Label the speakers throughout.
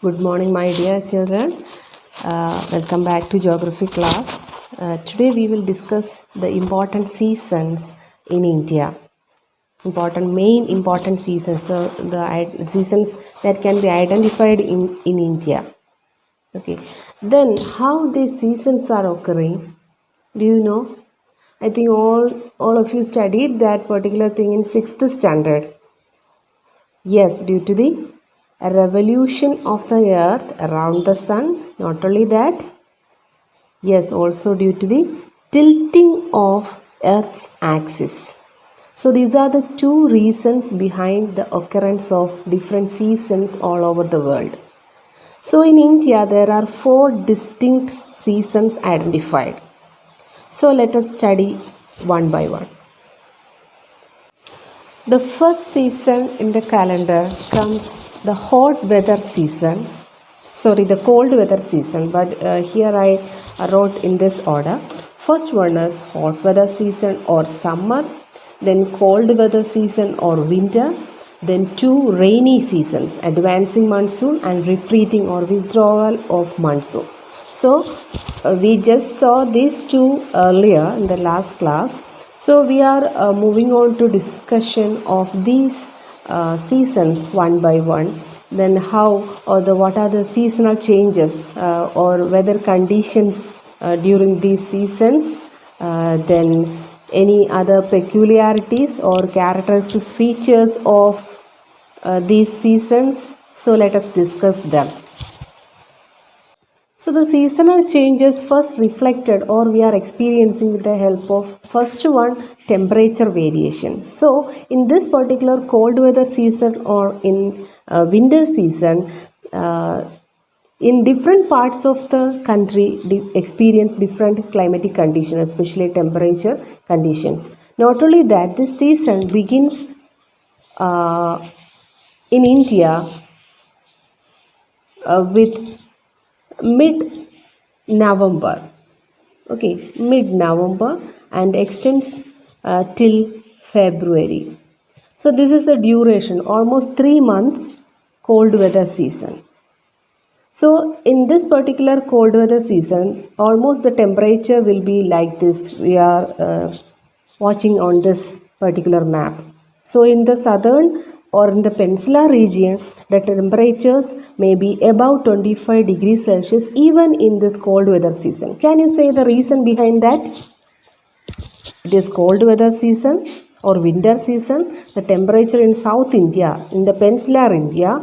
Speaker 1: Good morning, my dear children. Welcome back to geography class. Today we will discuss the important seasons in India. Important seasons, the seasons that can be identified in India. Okay. Then how these seasons are occurring? Do you know? I think all of you studied that particular thing in 6th standard. Yes, due to the revolution of the earth around the sun. Not only that, yes, also due to the tilting of earth's axis. So these are the two reasons behind the occurrence of different seasons all over the world. So in India, there are four distinct seasons identified. So let us study one by one. The first season in the calendar comes the hot weather season. Sorry, the cold weather season, but here I wrote in this order. First one is hot weather season or summer, then cold weather season or winter, then two rainy seasons, advancing monsoon and retreating or withdrawal of monsoon. So we just saw these two earlier in the last class. So we are moving on to discussion of these seasons one by one. Then how or what are the seasonal changes or weather conditions during these seasons. Then any other peculiarities or characteristic features of these seasons. So let us discuss them. So the seasonal changes first reflected or we are experiencing with the help of first one, temperature variations. So in this particular cold weather season or in winter season, in different parts of the country experience different climatic conditions, especially temperature conditions. Not only that, this season begins in India with mid-November. Okay, mid-November and extends till February. So this is the duration, almost 3 months cold weather season. So in this particular cold weather season, almost the temperature will be like this. We are watching on this particular map. So in the southern or in the Peninsula region, the temperatures may be above 25 degrees Celsius even in this cold weather season. Can you say the reason behind that? It is cold weather season or winter season. The temperature in South India, in the Peninsular India,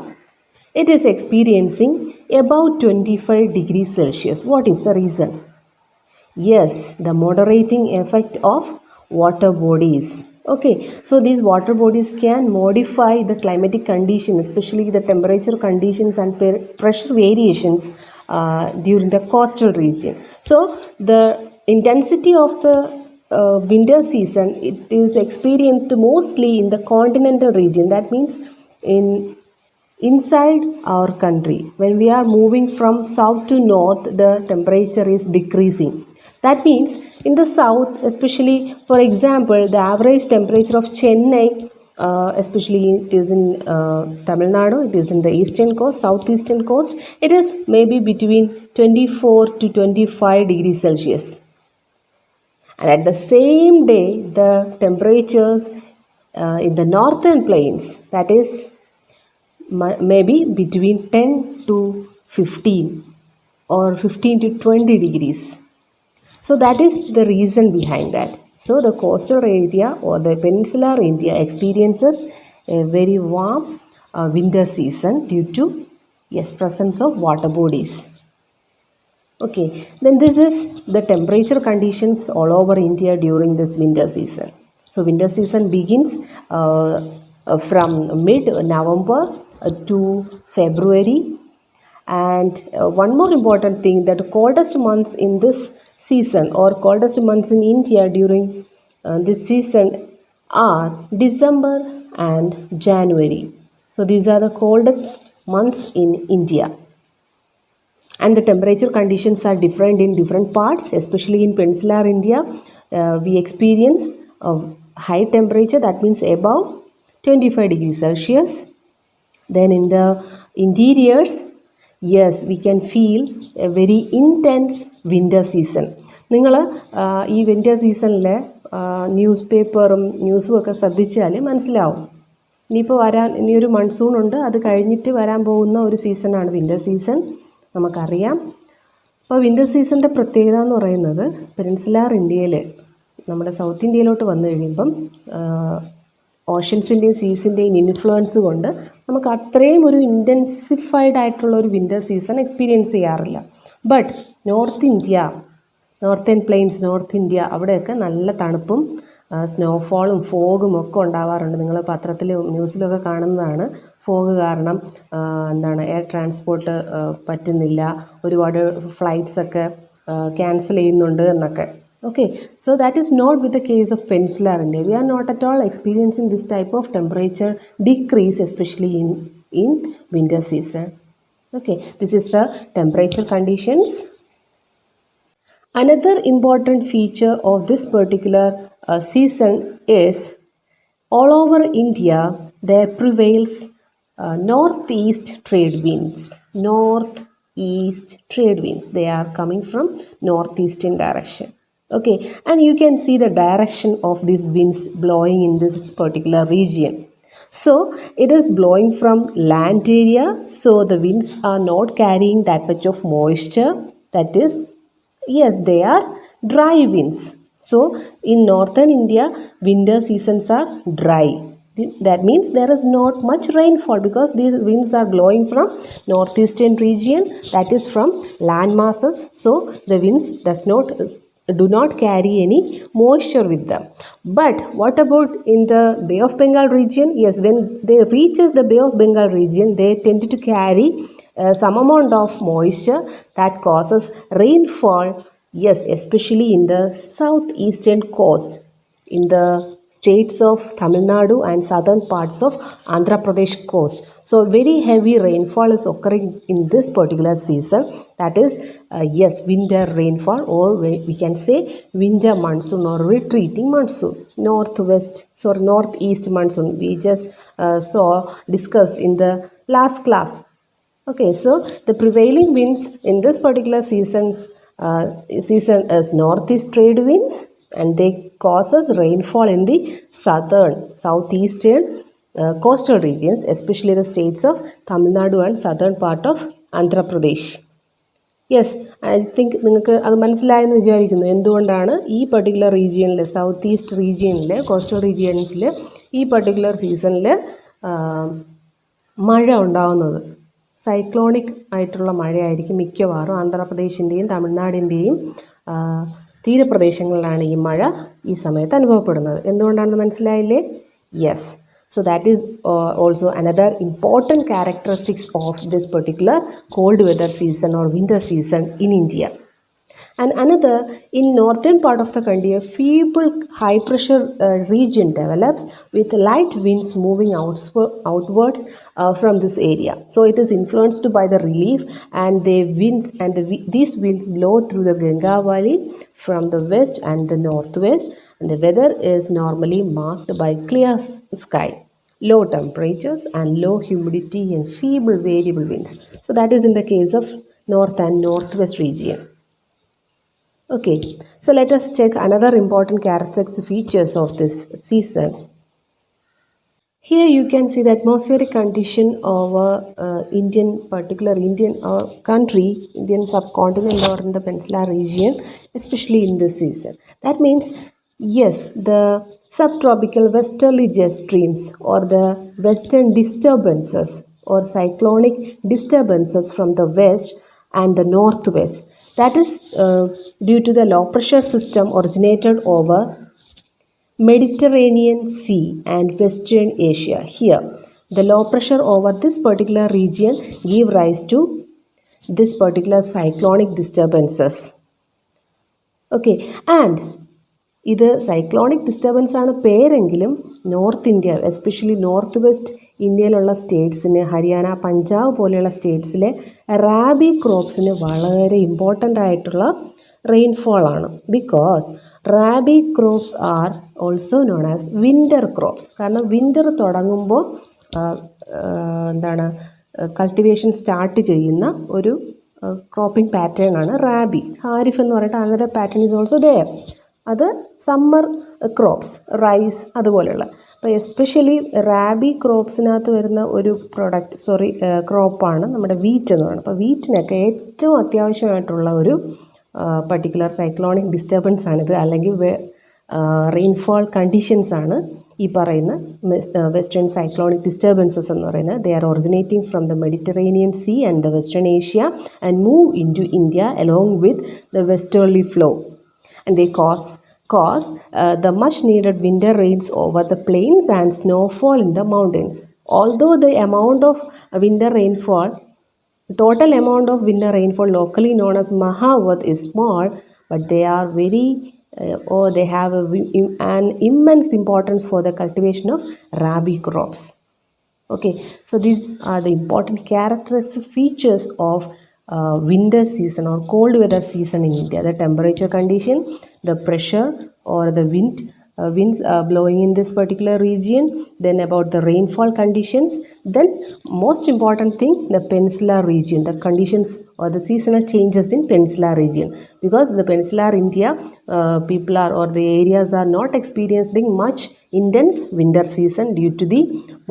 Speaker 1: it is experiencing about 25 degrees Celsius. What is the reason? Yes, the moderating effect of water bodies. Okay, so these water bodies can modify the climatic conditions, especially the temperature conditions and pressure variations during the coastal region. So the intensity of the winter season, it is experienced mostly in the continental region. That means in inside our country. When we are moving from south to north, the temperature is decreasing. That means in the south, especially for example, the average temperature of Chennai, especially it is in Tamil Nadu, it is in the eastern coast, southeastern coast, it is maybe between 24 to 25 degrees Celsius. And at the same day, the temperatures in the northern plains, that is maybe between 10 to 15 or 15 to 20 degrees. So that is the reason behind that. So the coastal area or the peninsular India experiences a very warm winter season due to presence of water bodies. Okay, then this is the temperature conditions all over India during this winter season. So winter season begins from mid-November to February. And one more important thing, that coldest months in this season or coldest months in India during this season are December and January. So these are the coldest months in India. And the temperature conditions are different in different parts, especially in peninsular India. We experience a high temperature, that means above 25 degrees Celsius. Then in the interiors, yes we can feel A very intense winter season. നിങ്ങൾ ഈ winter സീസണിലെ news പേപ്പറും ന്യൂസും ഒക്കെ ശ്രദ്ധിച്ചാൽ മനസ്സിലാവും. ഇനിയിപ്പോൾ ഇനിയൊരു മൺസൂൺ ഉണ്ട്, അത് കഴിഞ്ഞിട്ട് വരാൻ പോകുന്ന ഒരു സീസണാണ് വിൻ്റർ സീസൺ, നമുക്കറിയാം. അപ്പോൾ വിൻ്റർ സീസണിൻ്റെ പ്രത്യേകത എന്ന് പറയുന്നത് പെനിൻസുലാർ ഇന്ത്യയിൽ, നമ്മുടെ സൗത്ത് ഇന്ത്യയിലോട്ട് വന്നു കഴിയുമ്പം ഓഷ്യൻസിൻ്റെയും സീസിൻ്റെയും ഇൻഫ്ലുവൻസ് കൊണ്ട് നമുക്ക് അത്രയും ഒരു ഇൻറ്റൻസിഫൈഡ് ആയിട്ടുള്ള ഒരു വിൻ്റർ സീസൺ എക്സ്പീരിയൻസ് ചെയ്യാറില്ല. But northern planes, north India, അവിടെയൊക്കെ നല്ല തണുപ്പും സ്നോഫോളും ഫോഗും ഒക്കെ ഉണ്ടാവാറുണ്ട്. നിങ്ങൾ പത്രത്തിലും ന്യൂസിലൊക്കെ കാണുന്നതാണ്. ഫോഗ് കാരണം എയർ ട്രാൻസ്പോർട്ട് പറ്റുന്നില്ല, ഒരുപാട് ഫ്ലൈറ്റ്സൊക്കെ ക്യാൻസൽ ചെയ്യുന്നുണ്ട് എന്നൊക്കെ. Okay, so that is not with the case of peninsular India. We are not at all experiencing this type of temperature decrease, especially in winter season. Okay, this is the temperature conditions. Another important feature of this particular season is all over India there prevails northeast trade winds. Northeast trade winds. They are coming from northeastern direction. Okay, and you can see the direction of these winds blowing in this particular region. So it is blowing from land area, so the winds are not carrying that much of moisture. That is, yes, they are dry winds. So in northern India, winter seasons are dry. That means there is not much rainfall because these winds are blowing from northeastern region, that is from land masses. So the winds do not carry any moisture with them. But what about in the Bay of Bengal region? Yes, when they reaches the Bay of Bengal region, they tend to carry some amount of moisture that causes rainfall. Yes, especially in the southeastern coast, in the states of Tamil Nadu and southern parts of Andhra Pradesh coast. So very heavy rainfall is occurring in this particular season. That is, yes, winter rainfall, or we can say winter monsoon or retreating monsoon. Northeast monsoon. We just discussed in the last class. Okay, so the prevailing winds in this particular season is northeast trade winds, and they causes rainfall in the southeastern coastal regions, especially the states of Tamil Nadu and southern part of Andhra Pradesh. Yes, I think നിങ്ങൾക്ക് അത് മനസ്സിലായെന്ന് വിചാരിക്കുന്നു എന്തുകൊണ്ടാണ് ഈ particular റീജിയനിൽ, south east റീജിയനിൽ, coastal റീജിയൻസിൽ ഈ particular സീസണിൽ മഴ ഉണ്ടാകുന്നത്. സൈക്ലോണിക് ആയിട്ടുള്ള മഴയായിരിക്കും മിക്കവാറും ആന്ധ്രാപ്രദേശിൻ്റെയും തമിഴ്നാടിൻ്റെയും തീരപ്രദേശങ്ങളിലാണ് ഈ മഴ ഈ സമയത്ത് അനുഭവപ്പെടുന്നത്. എന്തുകൊണ്ടാണെന്ന് മനസ്സിലായില്ലേ? Yes. So that is also another important characteristics of this particular cold weather season or winter season in India. And another, in northern part of the country, a feeble high pressure region develops with light winds moving outwards from this area. So it is influenced by the relief, and these winds blow through the Ganga Valley from the west and the northwest. And the weather is normally marked by clear sky, low temperatures, and low humidity and feeble variable winds. So that is in the case of north and northwest region. Okay, so let us check another important characteristic features of this season. Here you can see the atmospheric condition of Indian country, Indian subcontinent, or in the peninsular region, especially in this season. That means, yes, the subtropical westerly jet streams or the western disturbances or cyclonic disturbances from the west and the northwest, that is due to the low pressure system originated over Mediterranean Sea and Western Asia. Here, the low pressure over this particular region give rise to this particular cyclonic disturbances. Okay, and ഇത് cyclonic disturbance ആണ് പേരെങ്കിലും north India, especially north west ഇന്ത്യയിലുള്ള സ്റ്റേറ്റ്സിന്, ഹരിയാന, പഞ്ചാബ് പോലെയുള്ള സ്റ്റേറ്റ്സിലെ റാബി ക്രോപ്സിന് വളരെ important ആയിട്ടുള്ള റെയിൻഫോളാണ്. Because rabi crops are also known as winter crops. കാരണം winter തുടങ്ങുമ്പോൾ കൾട്ടിവേഷൻ സ്റ്റാർട്ട് ചെയ്യുന്ന ഒരു ക്രോപ്പിംഗ് പാറ്റേൺ ആണ് റാബി. ഖാരിഫ് എന്ന് പറഞ്ഞിട്ട് another pattern is also there. അത് സമ്മർ ക്രോപ്സ്, റൈസ് അതുപോലെയുള്ള. അപ്പോൾ എസ്പെഷ്യലി റാബി ക്രോപ്സിനകത്ത് വരുന്ന ഒരു ക്രോപ്പാണ് നമ്മുടെ വീറ്റ് എന്ന് പറയുന്നത്. അപ്പോൾ വീറ്റിനൊക്കെ ഏറ്റവും അത്യാവശ്യമായിട്ടുള്ള ഒരു പർട്ടിക്കുലർ സൈക്ലോണിക് ഡിസ്റ്റർബൻസ് ആണിത്, അല്ലെങ്കിൽ റെയിൻഫോൾ കണ്ടീഷൻസ് ആണ് ഈ പറയുന്ന വെസ്റ്റേൺ സൈക്ലോണിക് ഡിസ്റ്റർബൻസസ് എന്ന് പറയുന്നത്. They are originating from the Mediterranean sea and the western Asia and move into India along with the westerly flow. And they cause the much needed winter rains over the plains and snowfall in the mountains. Although the amount of winter rainfall, total amount of winter rainfall locally known as Mahavath is small, but they are they have an immense importance for the cultivation of rabi crops. Okay, so these are the important characteristic features of winter season or cold weather season in India. The temperature condition, the pressure or the winds blowing in this particular region, then about the rainfall conditions, then most important thing, the peninsular region, the conditions or the seasonal changes in peninsular region, because the peninsular India people are, or the areas are not experiencing much intense winter season due to the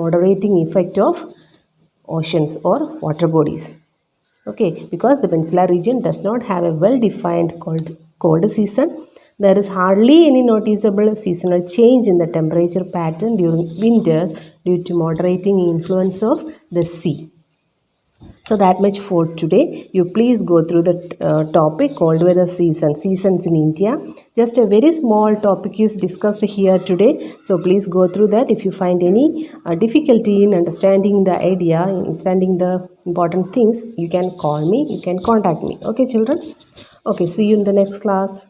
Speaker 1: moderating effect of oceans or water bodies. Okay, because the peninsular region does not have a well-defined cold season, there is hardly any noticeable seasonal change in the temperature pattern during winters due to moderating influence of the sea. So that much for today. You please go through the topic cold weather seasons in India. Just a very small topic is discussed here today. So please go through that. If you find any difficulty in understanding the idea, understanding the important things, you can call me, you can contact me. Okay children? Okay, see you in the next class.